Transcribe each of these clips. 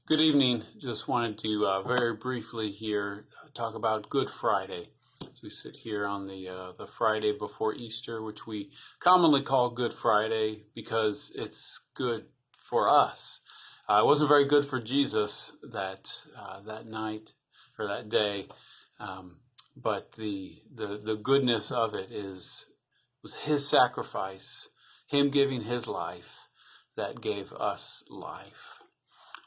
Good evening. Just wanted to very briefly here talk about Good Friday. As we sit here on the Friday before Easter, which we commonly call Good Friday because it's good for us. It wasn't very good for Jesus that night or that day, but the goodness of it was His sacrifice, Him giving His life that gave us life.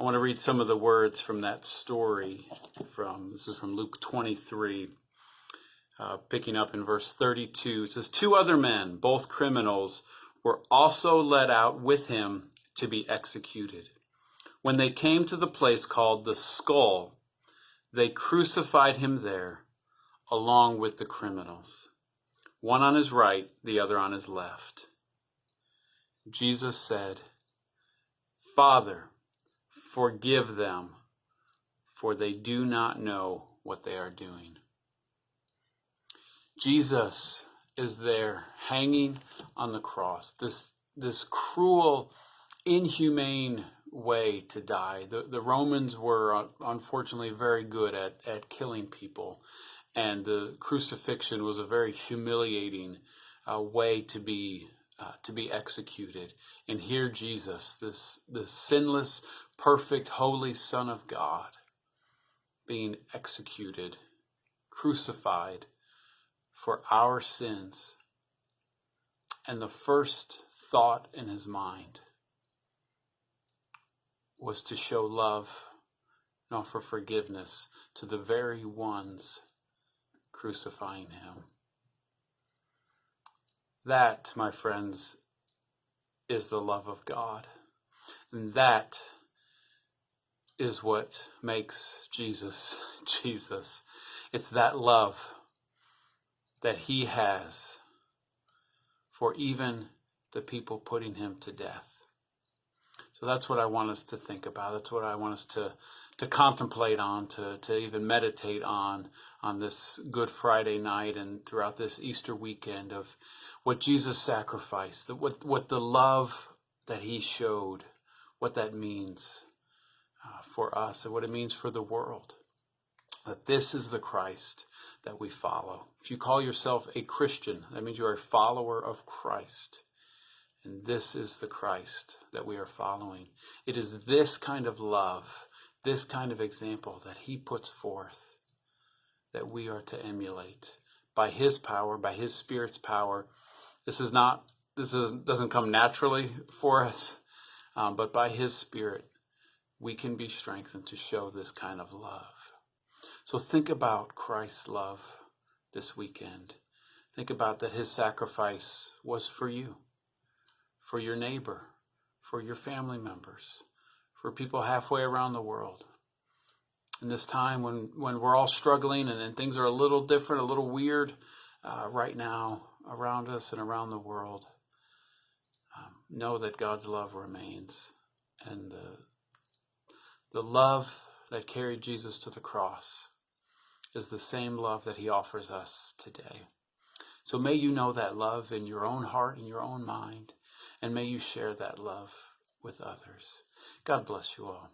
I want to read some of the words from that story. This is from Luke 23, picking up in verse 32. It says, 2 other men, both criminals, were also led out with him to be executed. When they came to the place called the Skull, they crucified him there, along with the criminals, one on his right, the other on his left. Jesus said, "Father, forgive them, for they do not know what they are doing." Jesus is there hanging on the cross, this cruel, inhumane way to die. The Romans were unfortunately very good at killing people, and the crucifixion was a very humiliating way to be executed. And here Jesus, this sinless, perfect, holy Son of God, being executed, crucified for our sins. And the first thought in his mind was to show love and offer forgiveness to the very ones crucifying him. That, my friends, is the love of God. And that is what makes Jesus, Jesus. It's that love that he has for even the people putting him to death. So that's what I want us to think about. That's what I want us to contemplate on, to even meditate on this Good Friday night and throughout this Easter weekend, of what Jesus sacrificed, what the love that he showed, what that means for us and what it means for the world. That this is the Christ that we follow. If you call yourself a Christian, that means you're a follower of Christ. And this is the Christ that we are following. It is this kind of love, this kind of example that he puts forth that we are to emulate by his power, by his Spirit's power. This doesn't come naturally for us, but by his Spirit, we can be strengthened to show this kind of love. So think about Christ's love this weekend. Think about that his sacrifice was for you, for your neighbor, for your family members, for people halfway around the world. In this time when we're all struggling and things are a little different, a little weird right now around us and around the world, know that God's love remains. And the love that carried Jesus to the cross is the same love that he offers us today. So may you know that love in your own heart, in your own mind, and may you share that love with others. God bless you all.